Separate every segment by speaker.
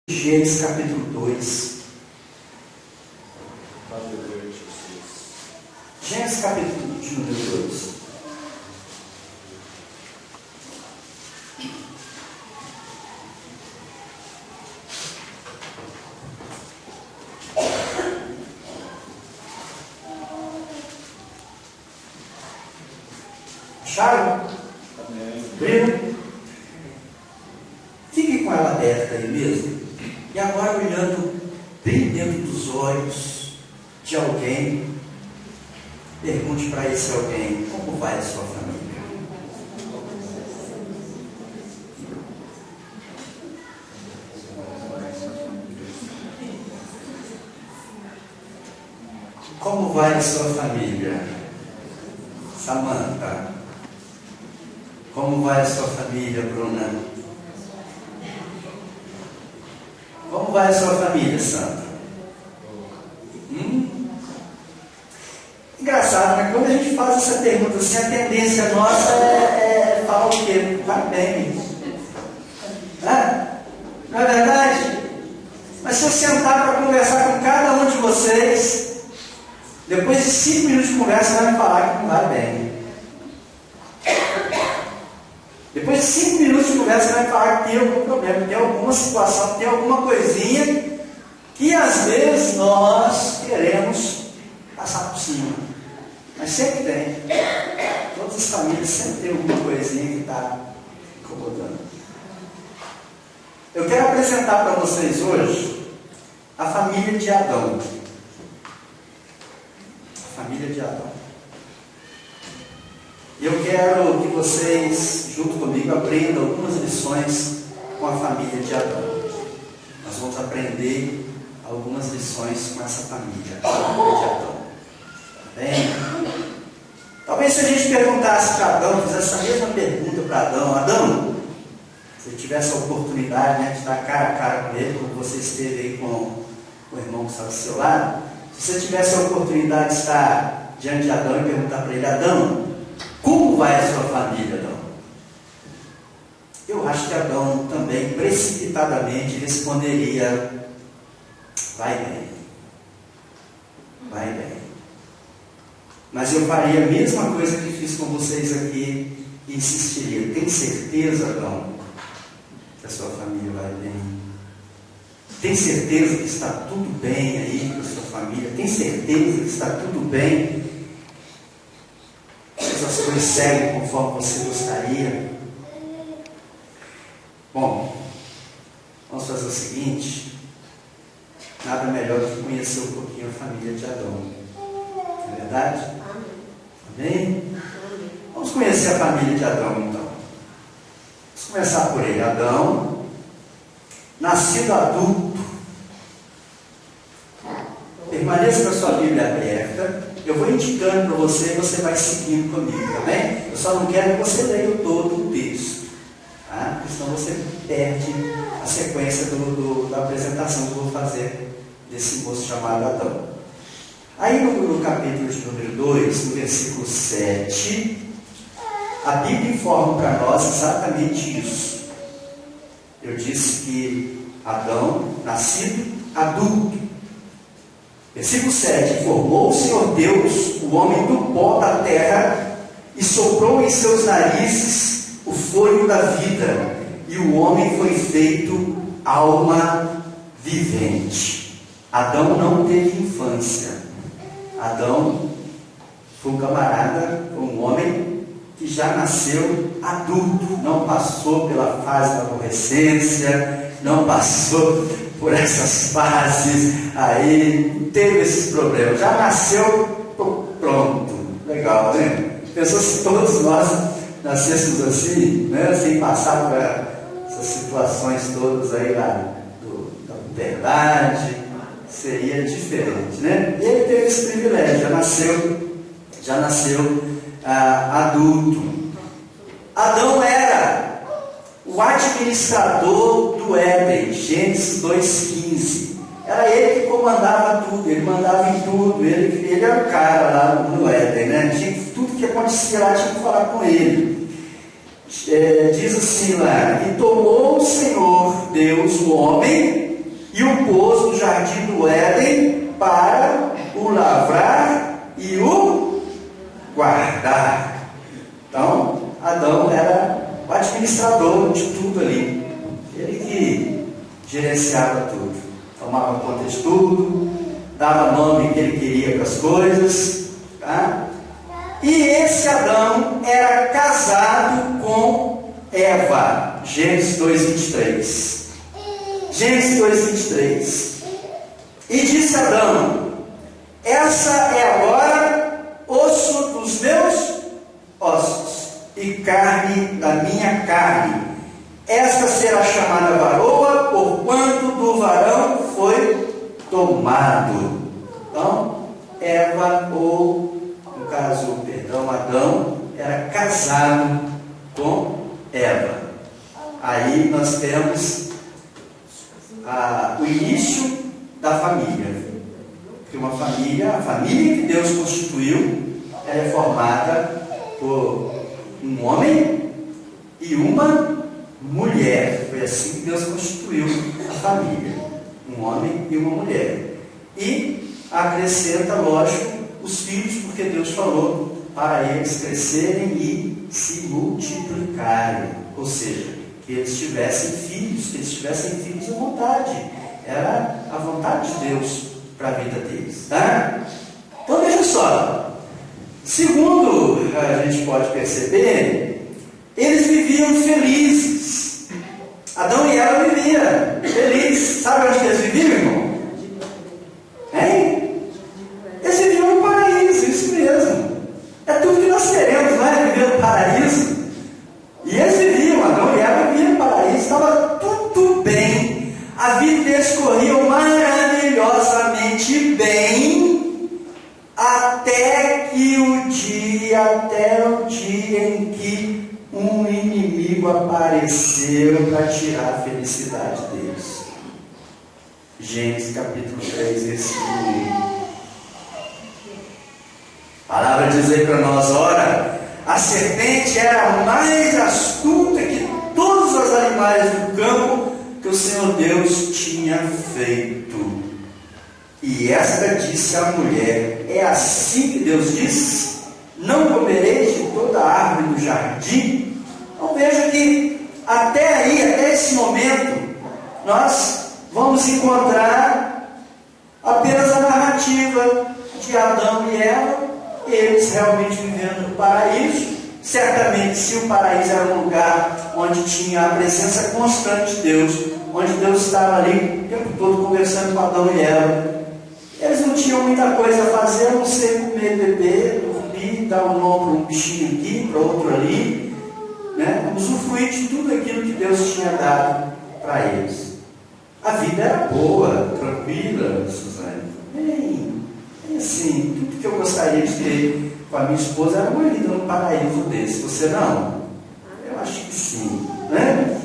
Speaker 1: Gênesis capítulo 2. Gênesis capítulo de número 2. Acharam? Viram? Fique com ela aberta aí mesmo. E agora, olhando bem dentro dos olhos de alguém, pergunte para esse alguém: como vai a sua família? Como vai a sua família? Samanta? Como vai a sua família, Bruna? Como vai a sua família, Sandra? Engraçado, né? Quando a gente faz essa pergunta assim, a tendência nossa é falar o quê? Vai bem. Não é verdade? Mas se eu sentar para conversar com cada um de vocês, depois de 5 minutos de conversa, vai me falar que não vai bem. Depois de 5 minutos de conversa, vai falar que tem algum problema, que tem alguma situação, que tem alguma coisinha que às vezes nós queremos passar por cima. Mas sempre tem. Todas as famílias sempre tem alguma coisinha que está incomodando. Eu quero apresentar para vocês hoje a família de Adão. A família de Adão. E eu quero que vocês, junto comigo, aprendam algumas lições com a família de Adão. Nós vamos aprender algumas lições com essa família, a família de Adão. Tá bem? Talvez se a gente perguntasse para Adão, fizesse essa mesma pergunta para Adão: Adão, se ele tivesse a oportunidade, né, de estar cara a cara com ele, como você esteve aí com o irmão que está do seu lado, se você tivesse a oportunidade de estar diante de Adão e perguntar para ele: Adão, como vai a sua família, Adão? Eu acho que Adão também precipitadamente responderia: vai bem. Vai bem. Mas eu faria a mesma coisa que fiz com vocês aqui e insistiria: tem certeza, Adão, que a sua família vai bem? Tem certeza que está tudo bem aí com a sua família? Tem certeza que está tudo bem? As coisas seguem conforme você gostaria? Bom, vamos fazer o seguinte: nada melhor do que conhecer um pouquinho a família de Adão. Não é verdade? Amém? Vamos conhecer a família de Adão, então. Vamos começar por ele. Adão, nascido adulto. Permaneça com a sua Bíblia aberta. Eu vou indicando para você e você vai seguindo comigo, tá bem? Eu só não quero que você leia todo o texto, tá? Porque senão você perde a sequência da apresentação que eu vou fazer desse moço chamado Adão. Aí no capítulo de número 2, no versículo 7, a Bíblia informa para nós exatamente isso. Eu disse que Adão, nascido adulto. Versículo 7: formou o Senhor Deus o homem do pó da terra e soprou em seus narizes o fôlego da vida, e o homem foi feito alma vivente. Adão não teve infância. Adão foi um camarada, um homem que já nasceu adulto, não passou pela fase da adolescência, não passou por essas fases aí, não teve esses problemas, já nasceu pronto. Legal, né? Pensou se todos nós nascêssemos assim, né? Sem passar por essas situações todas aí da puberdade, seria diferente, né? E ele teve esse privilégio, já nasceu adulto. Adão era o administrador do Éden, Gênesis 2,15. Era ele que comandava tudo, ele mandava em tudo, ele era o cara lá no Éden, né? Tudo que acontecia lá tinha que falar com ele. Diz assim lá: e tomou o Senhor Deus o homem e o pôs no jardim do Éden para o lavrar e o guardar. Então, Adão era o administrador de tudo ali. Ele que gerenciava tudo, tomava conta de tudo, dava nome que ele queria para as coisas, tá? E esse Adão era casado com Eva. Gênesis 2:23. Gênesis 2:23. E disse Adão: essa é agora osso dos meus ossos e carne da minha carne. Esta será chamada varoa, porquanto do varão foi tomado. Então, Eva, ou no caso, perdão, Adão, era casado com Eva. Aí nós temos o início da família. Porque uma família, a família que Deus constituiu, ela é formada por um homem e uma mulher. Foi assim que Deus constituiu a família. Um homem e uma mulher. E acrescenta, lógico, os filhos, porque Deus falou para eles crescerem e se multiplicarem. Ou seja, que eles tivessem filhos à vontade. Era a vontade de Deus para a vida deles. Tá? Então veja só. Segundo a gente pode perceber, eles viviam felizes. Adão e Eva viviam felizes. Sabe onde que eles viviam, irmão? Hein? Eles viviam no paraíso, isso mesmo. É tudo que nós queremos, não é? Viver no paraíso. E eles viviam, Adão e Eva viviam no paraíso, estava tudo bem. A vida deles corria maravilhosamente bem, até o dia em que um inimigo apareceu para tirar a felicidade deles. Gênesis capítulo 3, versículo 1. A palavra diz aí para nós: ora, a serpente era mais astuta que todos os animais do campo que o Senhor Deus tinha feito. E esta disse à mulher: é assim que Deus disse: não comereis de toda a árvore do jardim? Então veja que até aí, até esse momento, nós vamos encontrar apenas a narrativa de Adão e Eva, eles realmente vivendo no paraíso. Certamente, se o paraíso era um lugar onde tinha a presença constante de Deus, onde Deus estava ali o tempo todo conversando com Adão e Eva, eles não tinham muita coisa a fazer, a não ser comer, beber, dormir, dar um nome para um bichinho aqui, para outro ali, né? Usufruir de tudo aquilo que Deus tinha dado para eles. A vida era boa, tranquila, Suzane. Bem assim, tudo que eu gostaria de ter com a minha esposa era uma vida num paraíso desse. Você não? Eu acho que sim, né?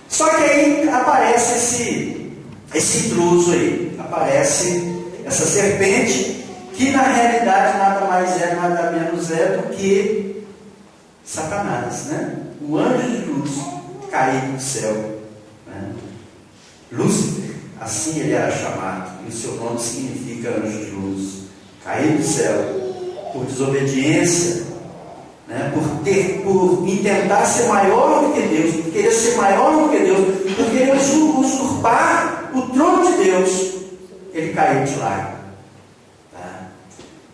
Speaker 1: Só que aí aparece esse intruso aí, aparece essa serpente, que na realidade nada mais é, nada menos é do que Satanás, né? O anjo de luz caído do céu, né? Lúcifer, assim ele era chamado, e o seu nome significa anjo de luz, caído do céu, por desobediência, né? por intentar ser maior do que Deus, por querer ser maior do que Deus, por querer usurpar o trono de Deus, ele caiu de lá. Tá?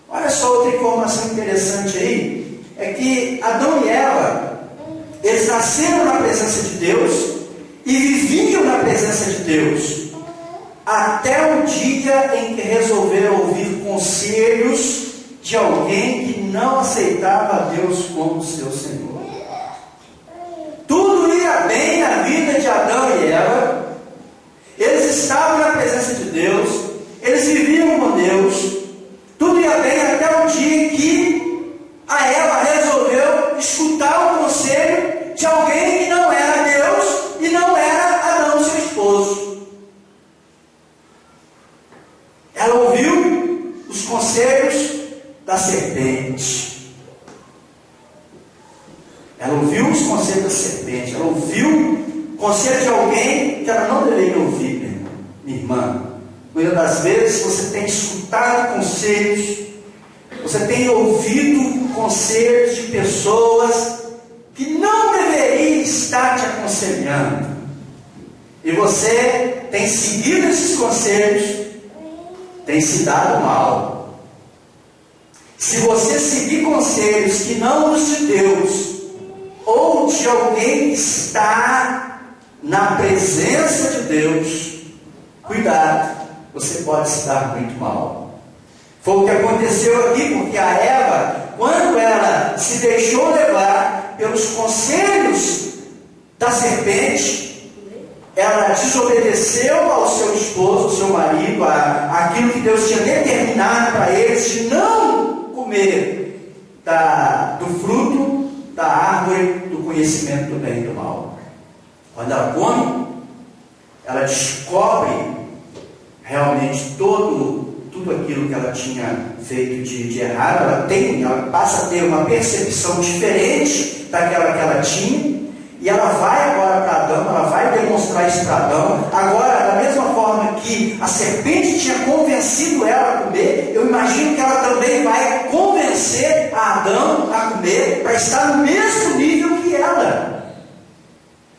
Speaker 1: Olha só outra informação interessante aí, é que Adão e Eva, eles nasceram na presença de Deus e viviam na presença de Deus, até o dia em que resolveram ouvir conselhos de alguém que não aceitava a Deus como seu Senhor. Tudo ia bem na vida de Adão e Eva, eles estavam na presença de Deus, eles viviam com Deus, tudo ia bem até o dia em que a Eva resolveu escutar o conselho de alguém que não era Deus e não era Adão, seu esposo. Ela ouviu os conselhos da serpente. Ela ouviu os conselhos da serpente. Ela ouviu o conselho de alguém que ela não deveria ouvir, né? minha irmã, muitas das vezes você tem escutado conselhos, você tem ouvido conselhos de pessoas que não deveriam estar te aconselhando, e você tem seguido esses conselhos, tem se dado mal. Se você seguir conselhos que não os de Deus, ou de alguém que está na presença de Deus, cuidado, você pode se dar muito mal. Foi o que aconteceu aqui, porque a Eva, quando ela se deixou levar pelos conselhos da serpente, ela desobedeceu ao seu esposo, ao seu marido, aquilo que Deus tinha determinado para eles de não comer do fruto da árvore do conhecimento do bem e do mal. Quando ela come, ela descobre realmente tudo aquilo que ela tinha feito de errado. Ela passa a ter uma percepção diferente daquela que ela tinha, e ela vai agora para Adão, ela vai demonstrar isso para Adão. Agora, da mesma forma que a serpente tinha convencido ela a comer, eu imagino que ela também vai convencer a Adão a comer, para estar no mesmo nível que ela.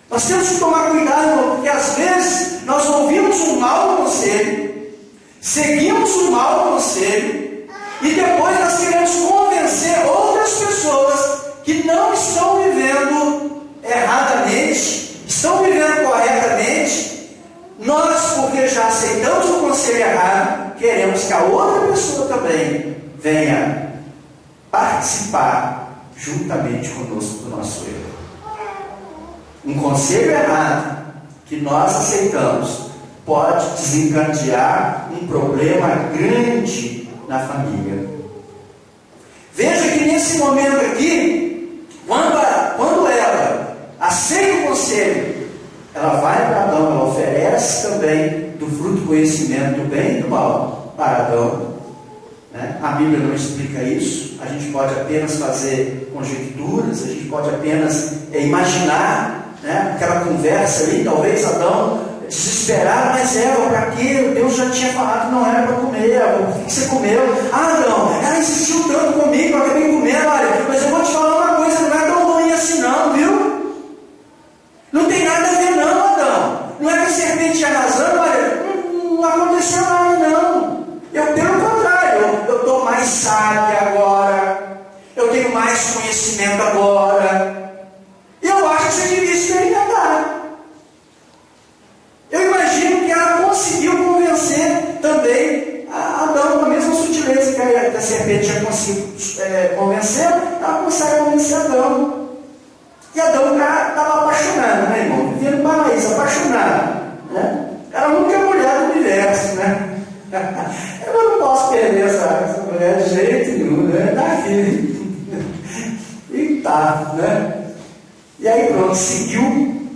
Speaker 1: Nós temos que tomar cuidado, irmão, porque às vezes nós ouvimos um mau conselho, seguimos um mau conselho, e depois nós queremos convencer outras pessoas que não estão vivendo erradamente, estão vivendo corretamente. Nós, porque já aceitamos o conselho errado, queremos que a outra pessoa também venha participar juntamente conosco do nosso erro. Um conselho errado que nós aceitamos pode desencadear um problema grande na família. Veja que nesse momento aqui, quando ela aceita o conselho, ela vai para Adão, ela oferece também do fruto do conhecimento do bem e do mal para Adão. A Bíblia não explica isso, a gente pode apenas fazer conjecturas, a gente pode apenas imaginar, aquela conversa ali. Talvez Adão desesperado: mas Eva, para quê? Deus já tinha falado que não era para comer, por que você comeu? Adão, ela insistiu tanto comigo, eu acabei comendo. Olha, mas eu vou te falar uma coisa, não é tão ruim assim não, viu? Não tem nada a ver não, Adão. Não é que a serpente tinha razão, olha, não aconteceu nada não. Pelo contrário, eu estou mais sábia agora, eu tenho mais conhecimento agora, e eu acho que você devia experimentar. Eu imagino que ela conseguiu convencer também a Adão, com a mesma sutileza que a serpente já conseguiu convencer, ela consegue convencer Adão. E Adão estava apaixonado, né, irmão? Vivia no paraíso, apaixonado, né? Era a única mulher do universo, né? Eu não posso perder essa mulher de jeito nenhum, né? Está aqui. E tá, né? E aí pronto, seguiu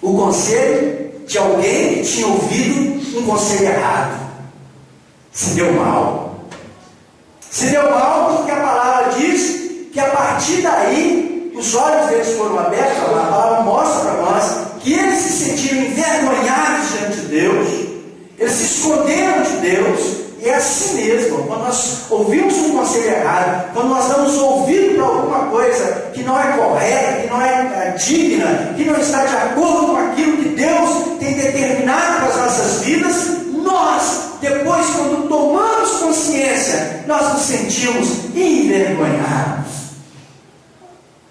Speaker 1: o conselho de alguém que tinha ouvido um conselho errado. Se deu mal. Se deu mal porque a palavra diz que a partir daí os olhos deles foram abertos. A palavra mostra para nós que eles se sentiram envergonhados diante de Deus, eles se esconderam de Deus. E é assim mesmo, quando nós ouvimos um conselho errado, quando nós damos ouvido para alguma coisa que não é correta, que não é digna, que não está de acordo com aquilo que Deus tem determinado para as nossas vidas, nós, depois, quando tomamos consciência, nós nos sentimos envergonhados.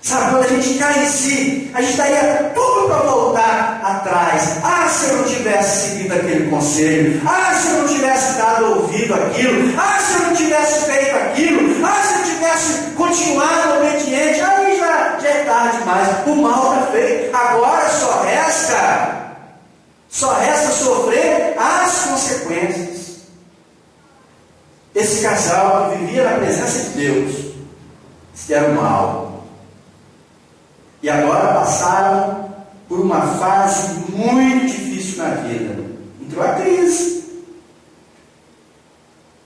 Speaker 1: Sabe, quando a gente cai em si, a gente daria tudo para voltar atrás. Ah, se eu não tivesse seguido aquele conselho. Ah, se eu não tivesse dado ouvido àquilo. Ah, se eu não tivesse feito aquilo. Ah, se eu tivesse continuado obediente. Aí já é tarde demais. O mal está feito. Agora só resta sofrer as consequências. Esse casal que vivia na presença de Deus se deram mal. E agora passaram por uma fase muito difícil na vida. Entrou a crise.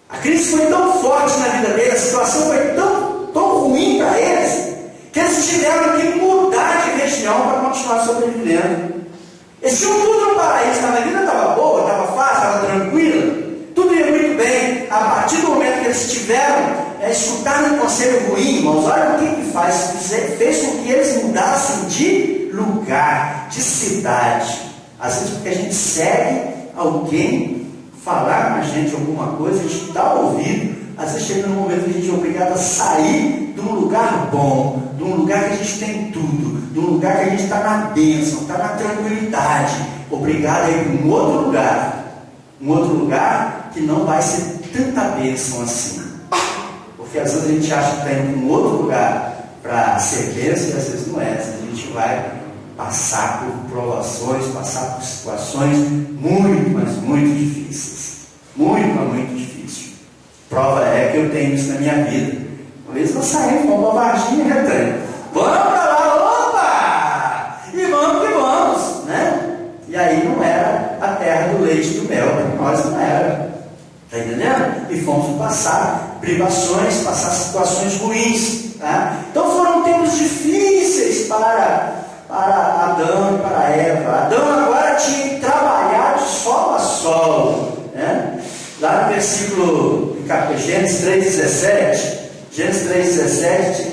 Speaker 1: A crise foi tão forte na vida deles, a situação foi tão ruim para eles, que eles tiveram que mudar de região para continuar sobrevivendo. Eles tinham tudo no paraíso, a vida estava boa, estava fácil, estava tranquila, tudo ia muito bem. A partir do momento que eles tiveram, escutaram um conselho ruim, irmãos, olha o que faz, fez com que eles mudassem de lugar, de cidade. Às vezes porque a gente segue alguém falar com a gente alguma coisa, a gente dá ouvido, às vezes chega num momento que a gente é obrigado a sair de um lugar bom, de um lugar que a gente tem tudo, de um lugar que a gente está na bênção, está na tranquilidade, obrigado a ir para um outro lugar que não vai ser tanta bênção assim. Porque às vezes a gente acha que está indo para um outro lugar para ser bênção e às vezes não é. A gente vai passar por provações, passar por situações muito, mas muito difíceis. Muito difícil. Prova é que eu tenho isso na minha vida. Uma vez eu saí com uma Varginha e Retânio. Vamos para lá, opa! E vamos que vamos, né? E aí não era a terra do leite e do mel, para nós não era. Está entendendo? E fomos passar privações, passar situações ruins. Tá? Então foram tempos difíceis para Adão e para Eva. Adão agora tinha que trabalhar de sol a sol. Né? Lá no versículo de Gênesis 3,17,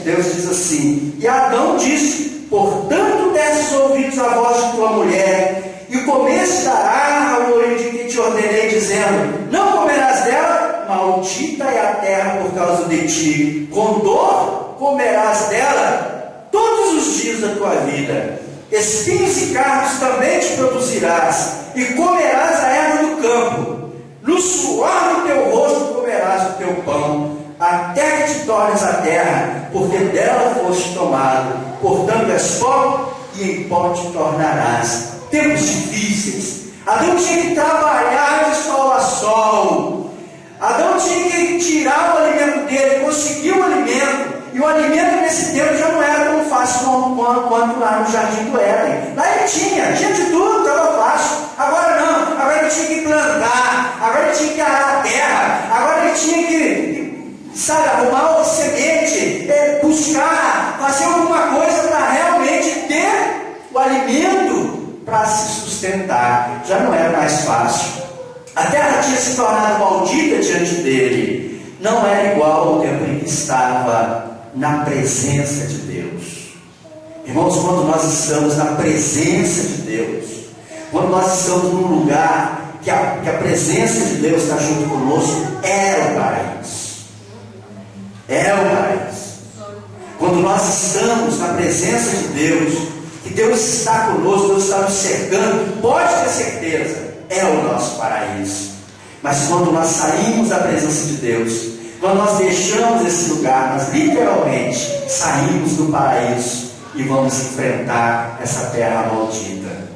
Speaker 1: Deus diz assim: e Adão disse: portanto desses ouvidos a voz de tua mulher, e começo dará ao oriente que te ordenei, dizendo: não comerás dela, maldita é a terra por causa de ti, com dor comerás dela todos os dias da tua vida, espinhos e cardos também te produzirás, e comerás a erva do campo, no suor do teu rosto comerás o teu pão, até que te tornes a terra, porque dela foste tomado, portanto és pó, e em pó te tornarás. Tempos difíceis. Adão tinha que trabalhar de sol a sol. Adão tinha que tirar o alimento dele, conseguir o alimento. E o alimento nesse tempo já não era tão fácil quanto lá no Jardim do Éden. Lá ele tinha de tudo, estava fácil. Agora não, agora ele tinha que plantar, agora ele tinha que arar a terra, agora ele tinha que, arrumar o semente, buscar, fazer alguma coisa para realmente ter o alimento para se sustentar. Já não era mais fácil. A terra tinha se tornado maldita diante dele. Não era igual ao tempo em que estava na presença de Deus. Irmãos, quando nós estamos na presença de Deus, quando nós estamos num lugar que a presença de Deus está junto conosco, é o paraíso. É o paraíso. Quando nós estamos na presença de Deus, que Deus está conosco, Deus está nos cercando, pode ter certeza, é o nosso paraíso. Mas quando nós saímos da presença de Deus, quando nós deixamos esse lugar, nós literalmente saímos do paraíso e vamos enfrentar essa terra maldita.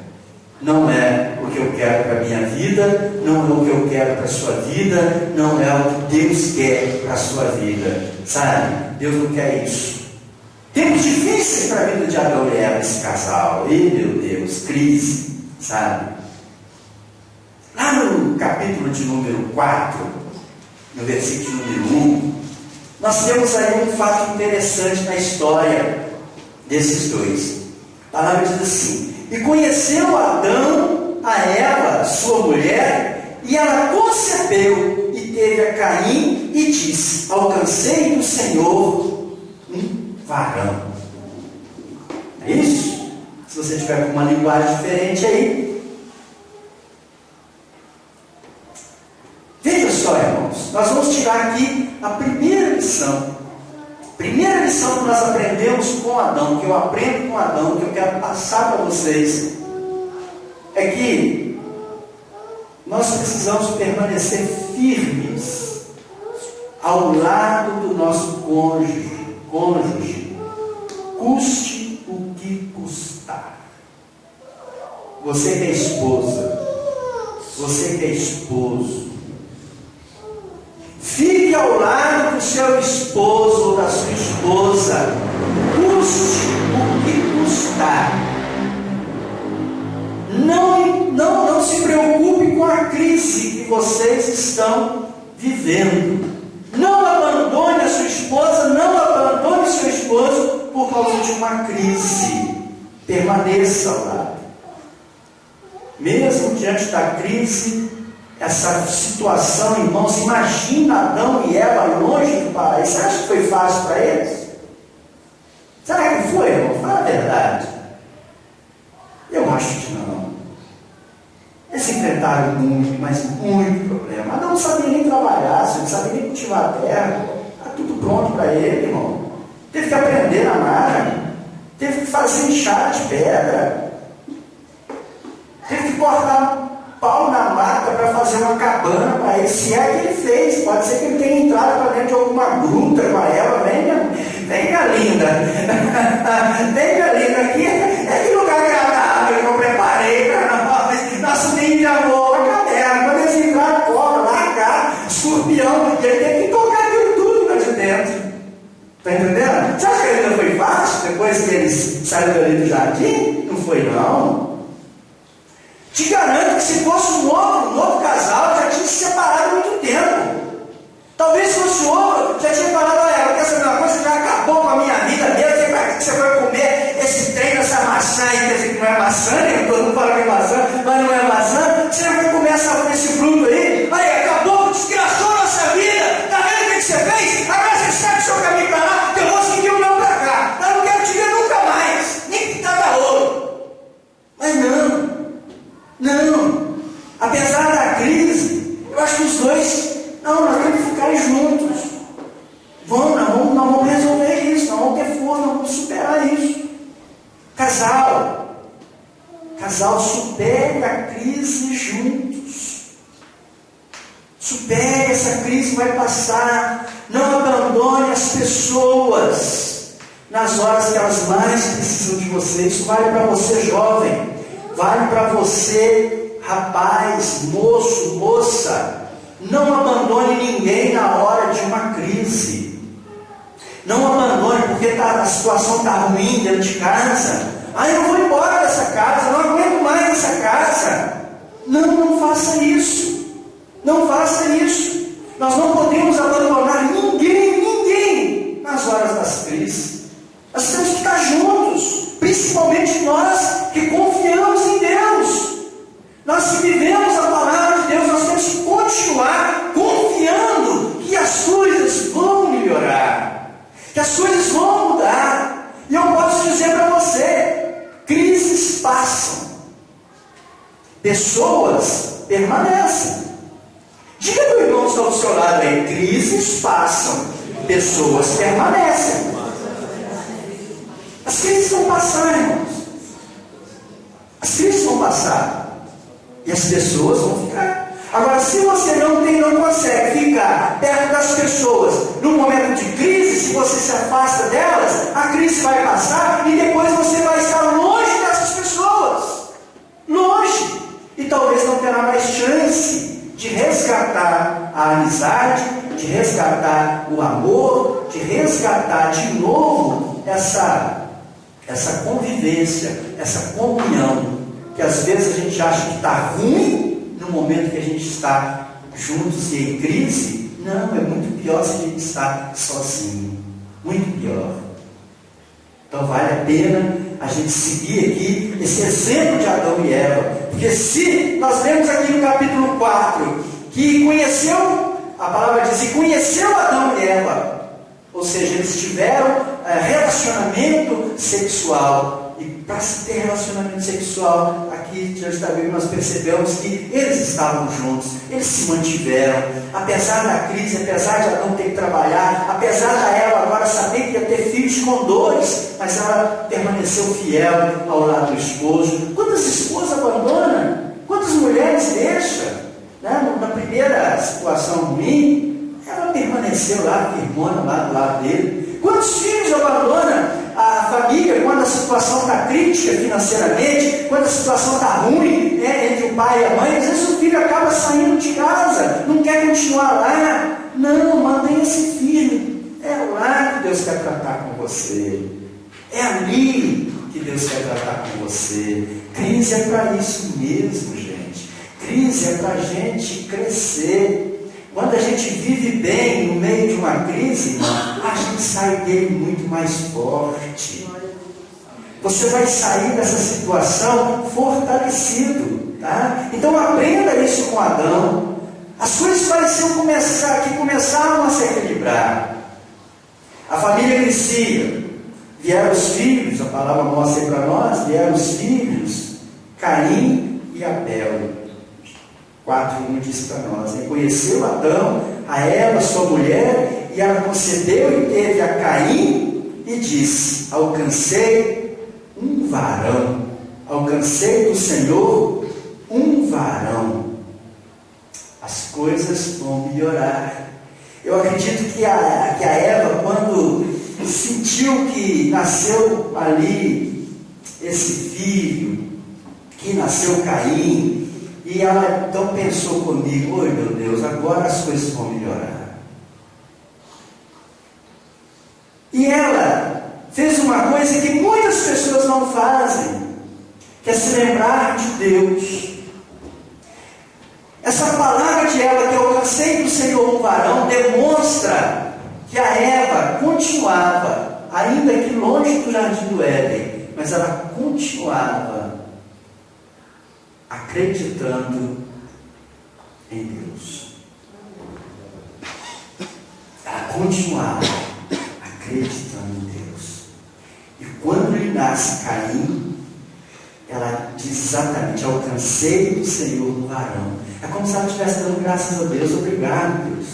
Speaker 1: Não é o que eu quero para a minha vida, não é o que eu quero para a sua vida, não é o que Deus quer para a sua vida. Sabe? Deus não quer isso. Tempos difíceis para a vida de Adão e Eva, esse casal. E meu Deus, crise, sabe? Lá no capítulo de número 4, no versículo número 1, nós temos aí um fato interessante na história desses dois. A palavra diz assim: e conheceu Adão a Eva, sua mulher, e ela concebeu e teve a Caim, e disse: alcancei do Senhor um varão. É isso? Se você tiver com uma linguagem diferente aí. Veja só, irmãos, nós vamos tirar aqui a primeira lição. Primeira lição que nós aprendemos com Adão, que eu aprendo com Adão, que eu quero passar para vocês, é que nós precisamos permanecer firmes ao lado do nosso cônjuge, custe o que custar. Você que é esposa, você que é esposo, fique ao lado do seu esposo ou da sua esposa, custe o que custar. Não se preocupe com a crise que vocês estão vivendo. Não abandone a sua esposa, não abandone seu esposo por causa de uma crise. Permaneça ao lado. Mesmo diante da crise, essa situação, irmãos, imagina Adão e Eva longe do paraíso. Você acha que foi fácil para eles? Será que foi, irmão? Fala a verdade. Eu acho que não. Eles enfrentaram muito, mas muito problema. Adão não sabia nem trabalhar, não sabia nem cultivar a terra. Está tudo pronto para ele, irmão. Teve que aprender na marra. Teve que fazer enxada de pedra. Teve que cortar pau na mata para fazer uma cabana para ele. Se é que ele fez, pode ser que ele tenha entrado para dentro de alguma gruta com a Eva. Venha linda. Venha linda. Aqui é que lugar agradável que eu preparei para nós. Nosso ninho de amor, a caverna. Quando eles entraram, cobra, lagarto, escorpião, ele tem que tocar aquilo tudo lá de dentro. Está entendendo? Você acha que ainda foi fácil depois que eles saíram ali do jardim? Não foi, não. Te garanto que se fosse um novo casal, já tinha se separado há muito tempo. Talvez se fosse outro, já tinha falado: olha, quer saber uma coisa? Já acabou com a minha vida mesmo. Para que você vai comer esse trem, essa maçã aí? Quer dizer que não é maçã, né? Todo mundo fala que é maçã, mas não é maçã. Você vai comer esse fruto aí? Aí, acabou, desgraçou a nossa vida. Está vendo o que você fez? Agora você segue o seu caminho para lá, que eu vou seguir o meu para cá. Eu não quero te ver nunca mais, nem pintar ouro. Mas não. Apesar da crise, eu acho que os dois, nós temos que ficar juntos. Nós vamos resolver isso, nós vamos ter força, nós vamos superar isso. Casal, supere a crise juntos. Supere essa crise, vai passar. Não abandone as pessoas nas horas que elas mais precisam de você. Isso vale para você, jovem. Vale para você, rapaz, moço, moça. Não abandone ninguém na hora de uma crise. Não abandone porque a situação está ruim dentro de casa. Eu vou embora dessa casa, não aguento mais essa casa. Não faça isso. Não faça isso. Nós não podemos abandonar ninguém nas horas das crises. Nós temos que estar juntos, principalmente nós que confiamos em Deus. Nós que vivemos a palavra de Deus, nós temos que continuar confiando que as coisas vão melhorar, que as coisas vão mudar. E eu posso dizer para você: crises passam, pessoas permanecem. Diga para o irmão que está do seu lado aí: crises passam, pessoas permanecem. As crises vão passar, irmãos. As crises vão passar. E as pessoas vão ficar. Agora, se você não consegue ficar perto das pessoas no momento de crise, se você se afasta delas, a crise vai passar e depois você vai estar longe dessas pessoas. Longe. E talvez não terá mais chance de resgatar a amizade, de resgatar o amor, de resgatar de novo essa convivência, essa comunhão, que às vezes a gente acha que está ruim no momento que a gente está juntos e em crise. Não, é muito pior se a gente está sozinho, muito pior. Então vale a pena a gente seguir aqui esse exemplo de Adão e Eva, porque se nós lemos aqui no capítulo 4 que conheceu, a palavra diz, e conheceu Adão e Eva, ou seja, eles tiveram relacionamento sexual. E para se ter relacionamento sexual, aqui diante da Bíblia nós percebemos que eles estavam juntos, eles se mantiveram, apesar da crise, apesar de Adão ter que trabalhar, apesar da Eva agora saber que ia ter filhos com dores, mas ela permaneceu fiel ao lado do esposo. Quantas esposas abandonam? Quantas mulheres deixam? Na primeira situação ruim, ela permaneceu lá, firmona lá do lado dele. Quantos filhos abandonam a família quando a situação está crítica financeiramente, quando a situação está ruim, entre o pai e a mãe? Às vezes o filho acaba saindo de casa, não quer continuar lá. Não, mantenha-se firme. É lá que Deus quer tratar com você. É ali que Deus quer tratar com você. Crise é para isso mesmo, gente. Crise é para a gente crescer. Quando a gente vive bem no meio de uma crise, a gente sai dele muito mais forte. Você vai sair dessa situação fortalecido. Tá? Então aprenda isso com Adão. As coisas pareciam começavam a se equilibrar. A família crescia. Vieram os filhos, a palavra mostra aí para nós, vieram os filhos, Caim e Abel. 4:1 diz para nós: e conheceu Adão a Eva, sua mulher, e ela concebeu e teve a Caim, e disse: alcancei um varão, alcancei do Senhor um varão. As coisas vão melhorar. Eu acredito que a Eva, quando sentiu que nasceu ali esse filho, que nasceu Caim, e ela então pensou comigo: oi meu Deus, agora as coisas vão melhorar. E ela fez uma coisa que muitas pessoas não fazem, que é se lembrar de Deus. Essa palavra de ela, que eu alcancei do Senhor um varão, demonstra que a Eva continuava, ainda que longe do jardim do Éden, mas ela continuava acreditando em Deus. Ela continuava acreditando em Deus. E quando lhe nasce Caim, ela diz exatamente: alcancei do Senhor um varão. É como se ela estivesse dando graças a Deus. Obrigado, Deus.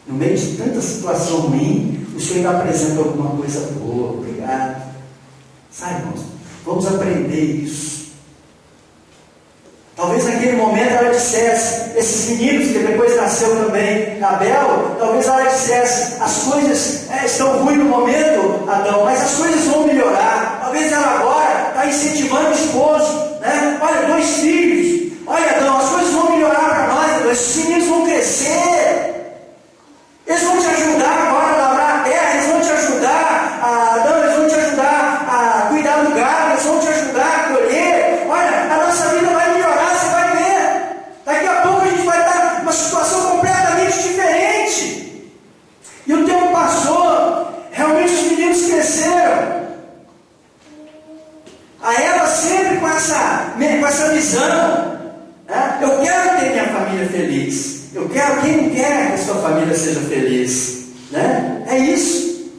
Speaker 1: No meio de tanta situação ruim, o Senhor ainda apresenta alguma coisa boa. Obrigado. Sabe, irmãos, vamos aprender isso. Talvez naquele momento ela dissesse, esses meninos que depois nasceu também Abel, talvez ela dissesse: as coisas estão ruins no momento, Adão, mas as coisas vão melhorar. Talvez ela agora está incentivando o esposo, né? Olha, 2 filhos. Olha, Adão, as coisas vão melhorar para nós, Adão. Esses meninos vão crescer. Eles vão te ajudar agora a lavrar a terra. Eles vão te ajudar, Adão, eles vão te ajudar a cuidar do gado. Eles vão te ajudar a colher. Olha, a nossa vida vai melhorar, você vai ver. Daqui a pouco a gente vai estar numa situação completamente diferente. E o tempo passou. Realmente os meninos cresceram. A Eva sempre com essa visão. Eu quero ter minha família feliz. Eu quero, quem não quer que a sua família seja feliz? Né? É isso.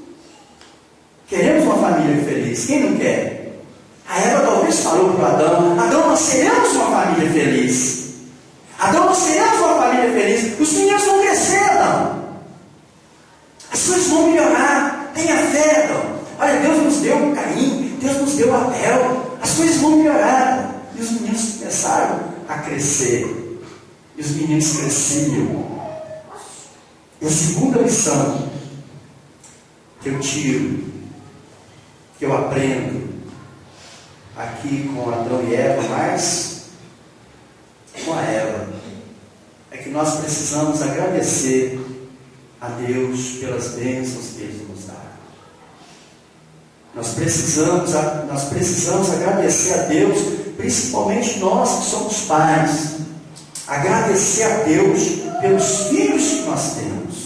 Speaker 1: Queremos uma família feliz. Quem não quer? A Eva talvez falou para Adão: Adão, nós seremos uma família feliz. Adão, nós seremos uma família feliz. Os meninos vão crescer, Adão. As coisas vão melhorar. Tenha fé, Adão. Olha, Deus nos deu Caim, Deus nos deu Abel. As coisas vão melhorar. E os meninos começaram a crescer. E os meninos cresciam. E a segunda lição que eu tiro, que eu aprendo aqui com Adão e Eva, mas com a Eva, é que nós precisamos agradecer a Deus pelas bênçãos que Ele nos dá. Nós precisamos agradecer a Deus, principalmente nós que somos pais, agradecer a Deus pelos filhos que nós temos.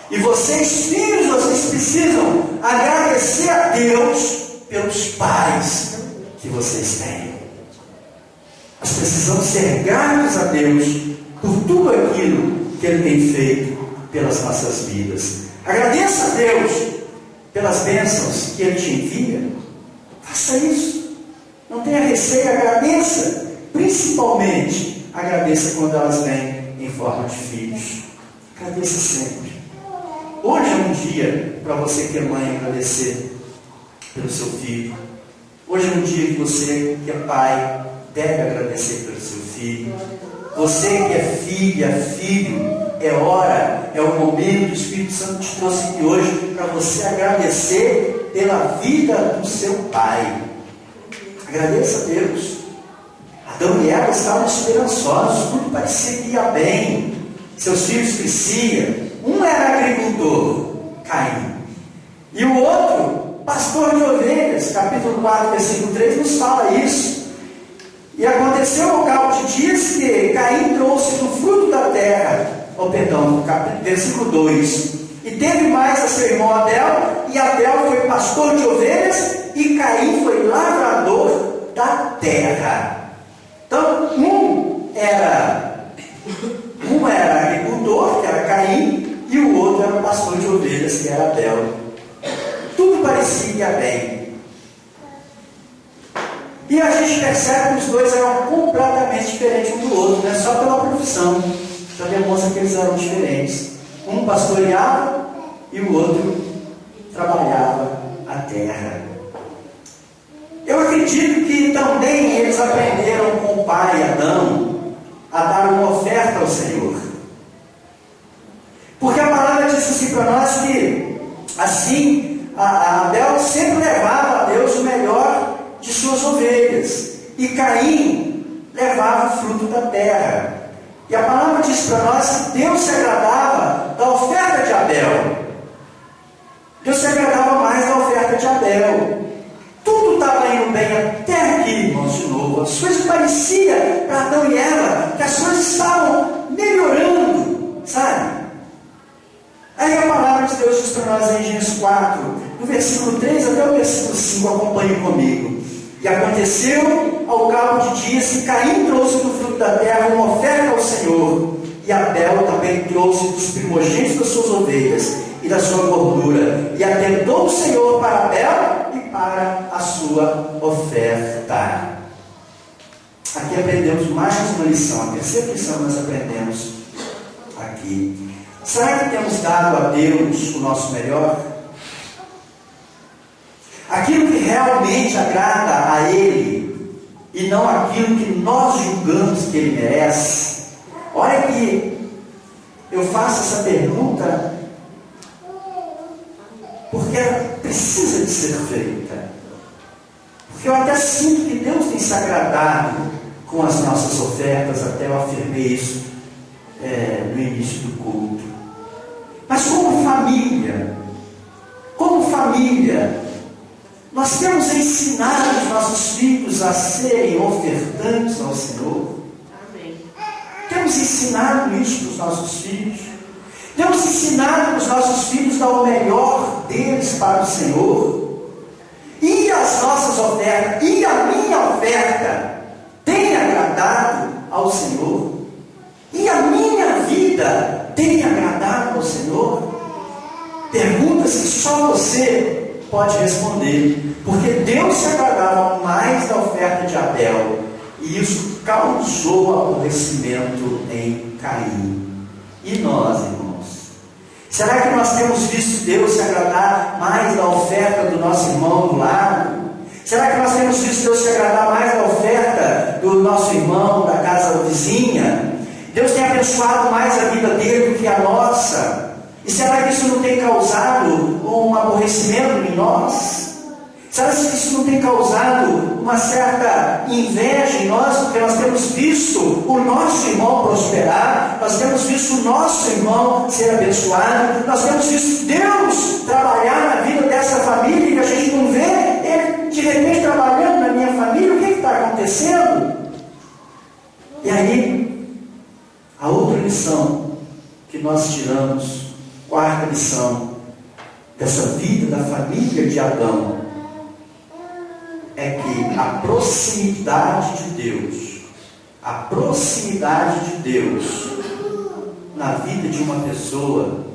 Speaker 1: E vocês, filhos, vocês precisam agradecer a Deus pelos pais que vocês têm. Nós precisamos ser gratos a Deus por tudo aquilo que Ele tem feito pelas nossas vidas. Agradeça a Deus pelas bênçãos que Ele te envia. Faça isso. Não tenha receio, agradeça. Principalmente, agradeça quando elas vêm em forma de filhos. Agradeça sempre. Hoje é um dia para você que é mãe agradecer pelo seu filho. Hoje é um dia que você que é pai deve agradecer pelo seu filho. Você que é filha, filho, é hora, é o momento. O Espírito Santo te trouxe aqui hoje para você agradecer pela vida do seu pai. Agradeça a Deus. Adão e Eva estavam esperançosos, tudo parecia que ia bem. Seus filhos cresciam. Um era agricultor, Caim, e o outro, pastor de ovelhas. Capítulo 4, versículo 3 nos fala isso. E aconteceu ao cabo de dias que Caim trouxe do fruto da terra, versículo 2, e teve mais a seu irmão Abel, e Abel foi pastor de ovelhas, e Caim foi lavrador da terra. Então, um era agricultor, que era Caim, e o outro era o pastor de ovelhas, que era Abel. Tudo parecia bem. E a gente percebe que os dois eram completamente diferentes um do outro, né? Só pela profissão já demonstra que eles eram diferentes. Um pastoreava e o outro trabalhava a terra. Eu acredito que também eles aprenderam com o pai Adão a dar uma oferta ao Senhor. Porque a palavra diz assim para nós que assim a Abel sempre levava a Deus o melhor de suas ovelhas, e Caim levava o fruto da terra. E a palavra diz para nós que Deus se agradava da oferta de Abel. Deus se agradava mais da oferta de Abel. Tudo estava indo bem até aqui, irmãos, de novo. As coisas pareciam para Adão e Eva que as coisas estavam melhorando, sabe? Aí a palavra de Deus diz para nós em Gênesis 4, do versículo 3 até o versículo 5, acompanhe comigo. E aconteceu ao cabo de dias que Caim trouxe do fruto da terra uma oferta ao Senhor, e Abel também trouxe dos primogênitos das suas ovelhas e da sua gordura, e atentou o Senhor para Abel e para a sua oferta. Aqui aprendemos mais uma lição, a terceira lição que nós aprendemos aqui. Será que temos dado a Deus o nosso melhor? Aquilo que realmente agrada a Ele, e não aquilo que nós julgamos que Ele merece. Olha que eu faço essa pergunta porque ela precisa de ser feita. Porque eu até sinto que Deus tem se agradado com as nossas ofertas, até eu afirmei isso no início do culto. Mas como família, nós temos ensinado os nossos filhos a serem ofertantes ao Senhor. Amém. Temos ensinado isso para os nossos filhos. Temos ensinado para os nossos filhos a dar o melhor deles para o Senhor. E as nossas ofertas, e a minha oferta, tem agradado ao Senhor? E a minha vida tem agradado ao Senhor? Perguntas que só você pode responder, porque Deus se agradava mais da oferta de Abel, e isso causou aborrecimento em Caim. E nós, irmãos? Será que nós temos visto Deus se agradar mais da oferta do nosso irmão do lado? Será que nós temos visto Deus se agradar mais da oferta do nosso irmão da casa vizinha? Deus tem abençoado mais a vida dele do que a nossa? E será que isso não tem causado um aborrecimento em nós? Será que isso não tem causado uma certa inveja em nós? Porque nós temos visto o nosso irmão prosperar, nós temos visto o nosso irmão ser abençoado, nós temos visto Deus trabalhar na vida dessa família, e a gente não vê Ele de repente trabalhando na minha família. O que está acontecendo? E aí, a outra lição que nós tiramos, quarta lição dessa vida da família de Adão, é que a proximidade de Deus na vida de uma pessoa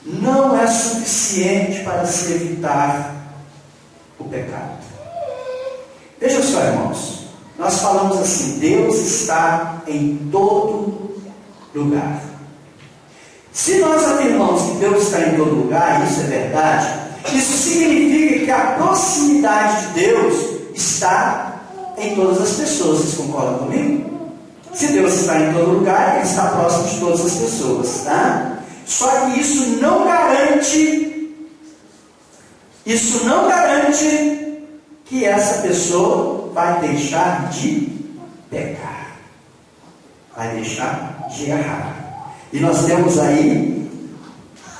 Speaker 1: não é suficiente para se evitar o pecado. Veja só, irmãos, nós falamos assim: Deus está em todo lugar. Se nós afirmamos que Deus está em todo lugar, e isso é verdade, isso significa que a proximidade de Deus está em todas as pessoas. Vocês concordam comigo? Se Deus está em todo lugar, Ele está próximo de todas as pessoas, tá? Só que isso não garante que essa pessoa vai deixar de pecar, vai deixar de errar. E nós temos aí,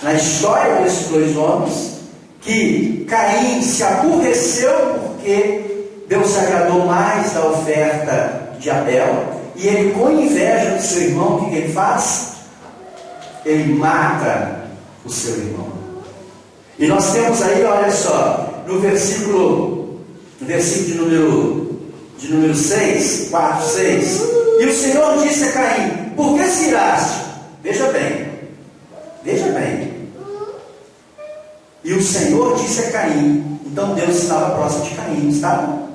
Speaker 1: na história desses dois homens, que Caim se aborreceu porque Deus se agradou mais da oferta de Abel, e ele, com inveja do seu irmão, o que ele faz? Ele mata o seu irmão. E nós temos aí, olha só, no versículo de número de número 6, 4, 6. E o Senhor disse a Caim: por que se iraste? Veja bem, veja bem. E o Senhor disse a Caim. Então Deus estava próximo de Caim, estava?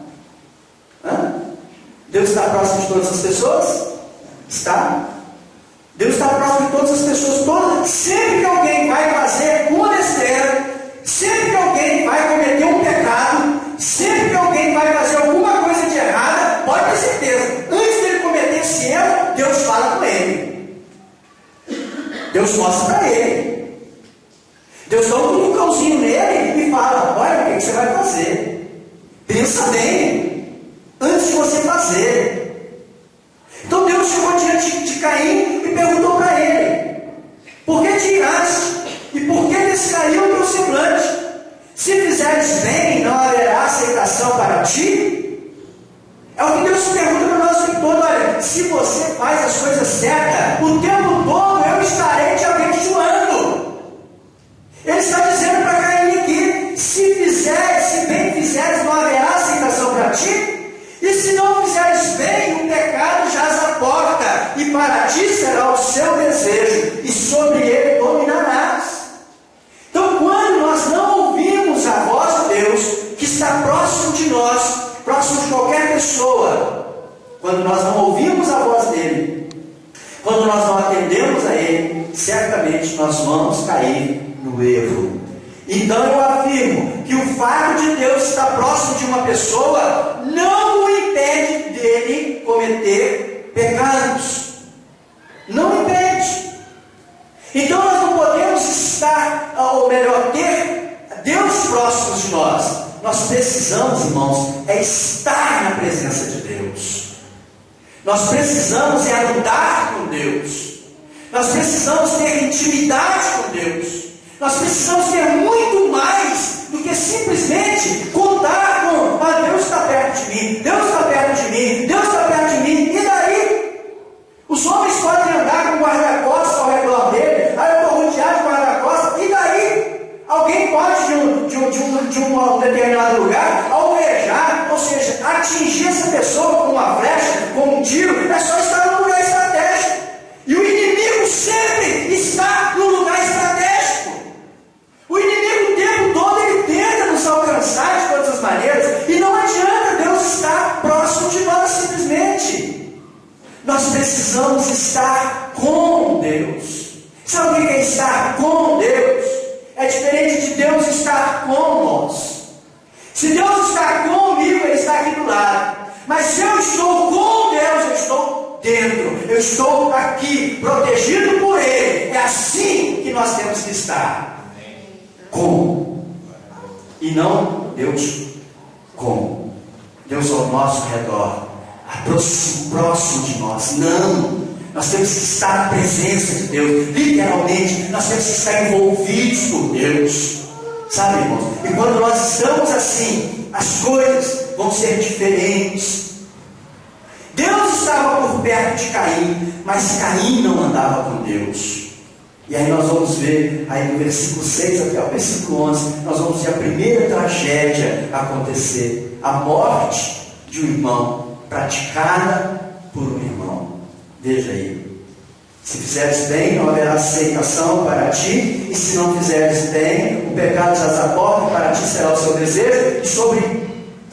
Speaker 1: Deus está próximo de todas as pessoas? Está. Deus está próximo de todas as pessoas, todas. Sempre que alguém vai fazer uma besteira, sempre que alguém vai cometer um pecado, sempre que alguém vai fazer alguma coisa de errada, pode ter certeza, antes dele cometer esse erro, Deus fala com ele. Deus mostra para ele. Deus dá um cutucãozinho nele e fala: olha, o que você vai fazer? Pensa bem, antes de você fazer. Então Deus chegou diante de Caim e perguntou para ele: por que te iraste? E por que descaiu o teu semblante? Se fizeres bem, não haverá aceitação para ti? É o que Deus pergunta para nós o tempo todo. Olha, se você faz as coisas certas, o tempo todo eu estarei te abençoando. Ele está dizendo para Caim aqui: se bem fizeres, não haverá aceitação para ti? E se não fizeres bem, o pecado jaz à porta, e para ti será o seu desejo, e sobre ele dominarás. Então, quando nós não ouvimos a voz de Deus, que está próximo de nós, próximo de qualquer pessoa, quando nós não ouvimos a voz dele, quando nós não atendemos a ele, certamente nós vamos cair no erro. Então eu afirmo que o fato de Deus estar próximo de uma pessoa não o impede dele cometer pecados. Não impede. Então nós não podemos estar, ou melhor, ter Deus próximo de nós. Nós precisamos, irmãos, estar na presença de Deus. Nós precisamos andar com Deus. Nós precisamos ter intimidade com Deus. Nós precisamos ter muito mais do que simplesmente contar com: ah, Deus está perto de mim, Deus está perto de mim, Deus está perto de mim. E daí? Os homens podem andar com guarda-costas ao redor dele. Ah, eu estou rodeado de guarda-costas. E daí? Alguém pode de um determinado lugar alvejar, ou seja, atingir essa pessoa com uma flecha, com um tiro. É só estar no lugar estratégico. E o inimigo sempre está no lugar estratégico. O inimigo o tempo todo ele tenta nos alcançar de todas as maneiras, e não adianta Deus estar próximo de nós simplesmente. Nós precisamos estar com Deus. Sabe o que é estar com Deus? É diferente de Deus estar com nós. Se Deus está comigo, Ele está aqui do lado. Mas se eu estou com Deus, eu estou dentro. Eu estou aqui, protegido por Ele. É assim que nós temos que estar. Com. E não Deus com. Deus ao nosso redor, próximo de nós. Não. Nós temos que estar na presença de Deus. Literalmente, nós temos que estar envolvidos por Deus. Sabe, irmãos? E quando nós estamos assim, as coisas vão ser diferentes. Deus estava por perto de Caim, mas Caim não andava com Deus. E aí nós vamos ver, aí do versículo 6 até o versículo 11, nós vamos ver a primeira tragédia acontecer. A morte de um irmão, praticada por um irmão. Veja aí: se fizeres bem, não haverá aceitação para ti, e se não fizeres bem, o pecado jaz à porta, e para ti será o seu desejo, e sobre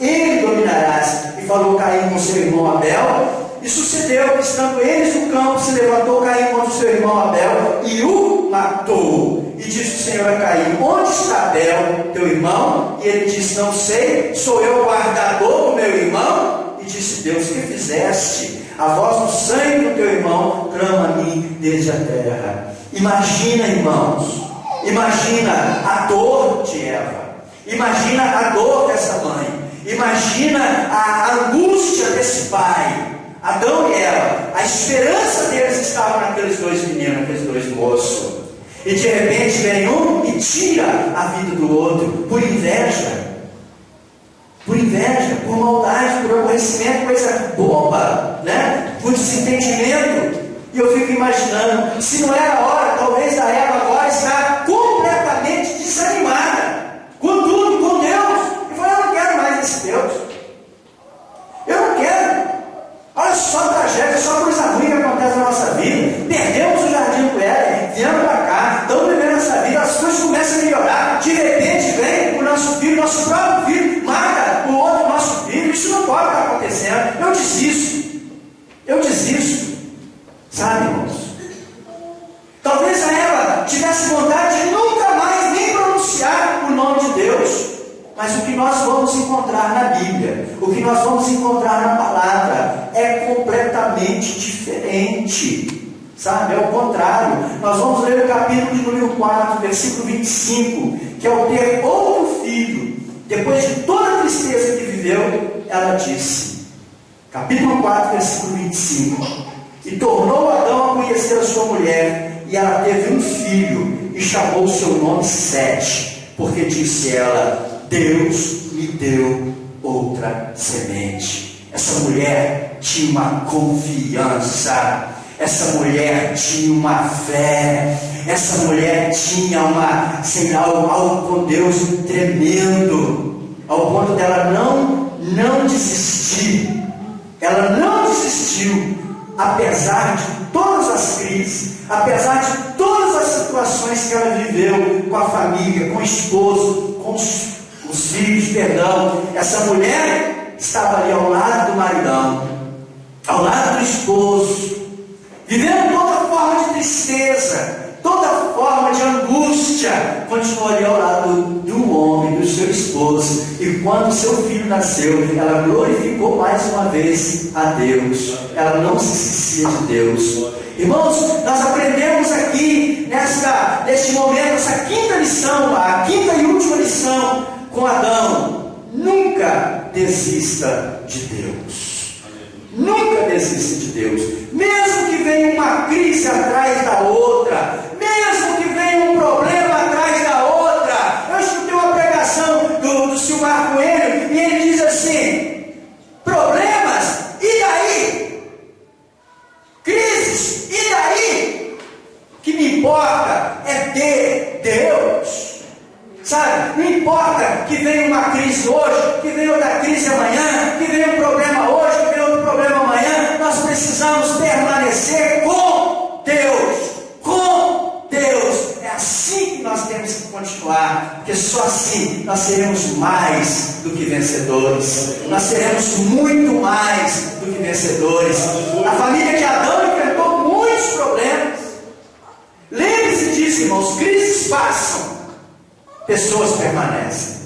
Speaker 1: ele dominarás. E falou Caim com seu irmão Abel. E sucedeu que, estando eles no campo, se levantou Caim contra o seu irmão Abel e o matou. E disse o Senhor a Caim: onde está Abel, teu irmão? E ele disse: não sei, sou eu o guardador do meu irmão? E disse Deus: que fizeste? A voz do sangue do teu irmão clama a mim desde a terra. Imagina, irmãos, imagina a dor de Eva, imagina a dor dessa mãe, imagina a angústia desse pai. Adão e Eva, a esperança deles estava naqueles dois meninos, naqueles dois moços. E de repente vem um e tira a vida do outro, por inveja, por maldade, por aborrecimento, coisa boba, né? Por desentendimento. E eu fico imaginando, se não era a hora, talvez a Eva agora está completamente desanimada, com tudo, com Deus. E falou: eu não quero mais esse Deus. Eu não quero só tragédia, só coisa ruim que acontece na nossa vida. Perdemos o jardim do Éden, viemos para cá, estamos vivendo essa vida, as coisas começam a melhorar. De repente vem o nosso filho, nosso próprio filho, mata o outro nosso filho. Isso não pode estar acontecendo. Eu desisto. Eu desisto. Sabe, irmãos? Talvez a Eva tivesse vontade de nunca mais nem pronunciar o nome de Deus. Mas o que nós vamos encontrar na Bíblia, o que nós vamos encontrar na palavra, é completamente diferente. Sabe? É o contrário. Nós vamos ler o capítulo de número 4, versículo 25, que ao ter outro filho, depois de toda a tristeza que viveu, ela disse, capítulo 4, versículo 25, e tornou Adão a conhecer a sua mulher, e ela teve um filho, e chamou o seu nome Sete, porque disse ela, Deus me deu outra semente. Essa mulher tinha uma confiança, essa mulher tinha uma fé, essa mulher tinha uma, sei lá, algo com Deus tremendo, ao ponto dela não desistir. Ela não desistiu, apesar de todas as crises, apesar de todas as situações que ela viveu com a família, com o esposo, com os filhos, perdão. Essa mulher estava ali ao lado do maridão, ao lado do esposo, vivendo toda forma de tristeza, toda forma de angústia, continuou ali ao lado do homem, do seu esposo. E quando seu filho nasceu, ela glorificou mais uma vez a Deus. Ela não se esquecia de Deus. Irmãos, nós aprendemos aqui neste momento, essa quinta lição, a quinta e última lição com Adão: nunca desista de Deus. Nunca desista de Deus. Mesmo que venha uma crise atrás da outra, mesmo que venha um problema atrás da outra. Eu escutei uma pregação do Silmar Coelho e ele diz assim: problemas, e daí? Crises, e daí? O que me importa é ter Deus. Sabe, não importa que venha uma crise hoje, que venha outra crise amanhã, que venha um problema hoje, que venha outro problema amanhã. Nós precisamos permanecer com Deus. Com Deus. É assim que nós temos que continuar, porque só assim nós seremos mais do que vencedores. Nós seremos muito mais do que vencedores. A família de Adão enfrentou muitos problemas. Lembre-se disso, irmãos. Crises passam, pessoas permanecem.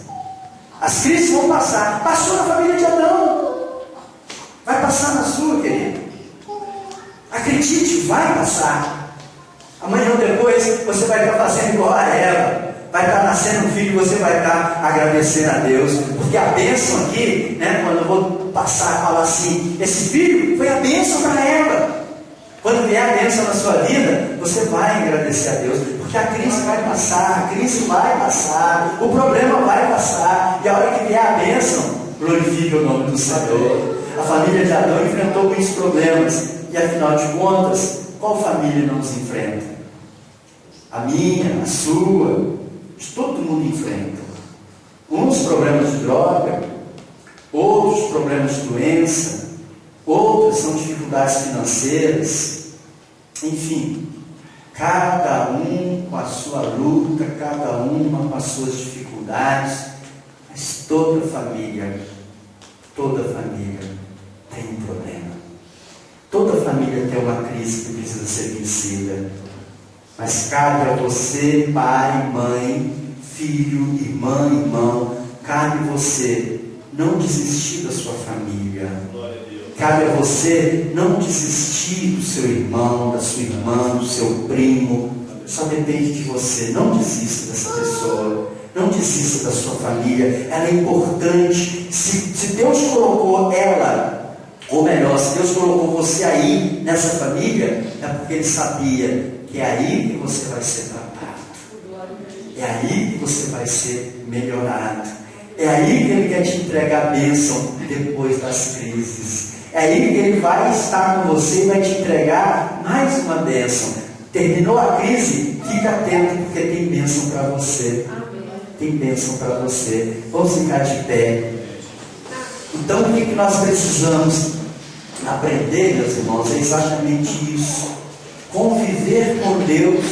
Speaker 1: As crises vão passar. Passou na família de Adão, vai passar na sua, querido. Acredite, vai passar. Amanhã ou depois você vai estar fazendo igual a Eva, vai estar nascendo um filho e você vai estar agradecendo a Deus, porque a bênção aqui, quando eu vou passar a falar assim, esse filho foi a bênção para Eva. Quando vier a bênção na sua vida, você vai agradecer a Deus, porque a crise vai passar, a crise vai passar, o problema vai passar, e a hora que vier a bênção, glorifique o nome do Senhor. A família de Adão enfrentou muitos problemas, e afinal de contas, qual família não nos enfrenta? A minha, a sua, todo mundo enfrenta. Uns problemas de droga, outros problemas de doença, outros são dificuldades financeiras. Enfim, cada um com a sua luta, cada uma com as suas dificuldades, mas toda família tem um problema. Toda família tem uma crise que precisa ser vencida. Mas cabe a você, pai, mãe, filho, irmã, irmão, cabe a você não desistir da sua família. Cabe a você não desistir do seu irmão, da sua irmã, do seu primo. Só depende de você. Não desista dessa pessoa. Não desista da sua família. Ela é importante. Se Deus colocou ela, ou melhor, se Deus colocou você aí, nessa família, é porque Ele sabia que é aí que você vai ser tratado. É aí que você vai ser melhorado. É aí que Ele quer te entregar a bênção depois das crises. É aí que Ele vai estar com você e vai te entregar mais uma bênção. Terminou a crise, fica atento, porque tem bênção para você. Tem bênção para você. Vamos ficar de pé. Então, o que nós precisamos? Aprender, meus irmãos, é exatamente isso. Conviver com Deus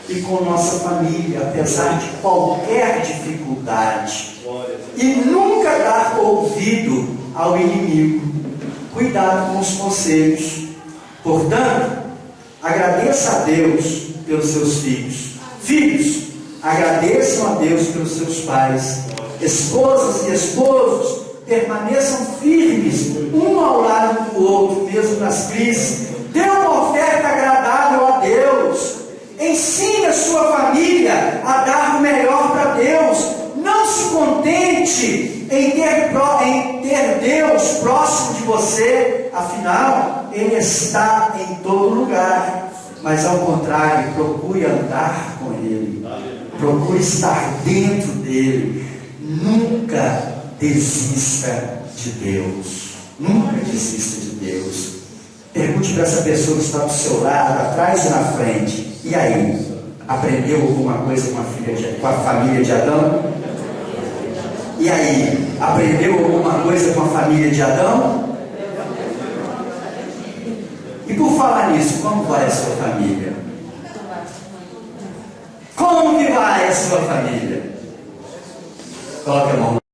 Speaker 1: e com nossa família, apesar de qualquer dificuldade. E nunca dar ouvido ao inimigo. Cuidado com os conselhos. Portanto, agradeça a Deus pelos seus filhos. Filhos, agradeçam a Deus pelos seus pais. Esposas e esposos, permaneçam firmes, um ao lado do outro, mesmo nas crises. Dê uma oferta agradável a Deus. Ensine a sua família a dar o melhor para Deus. Não se contente em ter Deus próximo de você. Afinal, Ele está em todo lugar. Mas ao contrário, procure andar com Ele. Procure estar dentro dEle. Nunca desista de Deus. Nunca desista de Deus. Pergunte para essa pessoa que está do seu lado, atrás e na frente. E aí? Aprendeu alguma coisa com a família de Adão? E aí? Aprendeu alguma coisa com a família de Adão? E por falar nisso, como vai a sua família? Como que vai a sua família? Coloque a mão.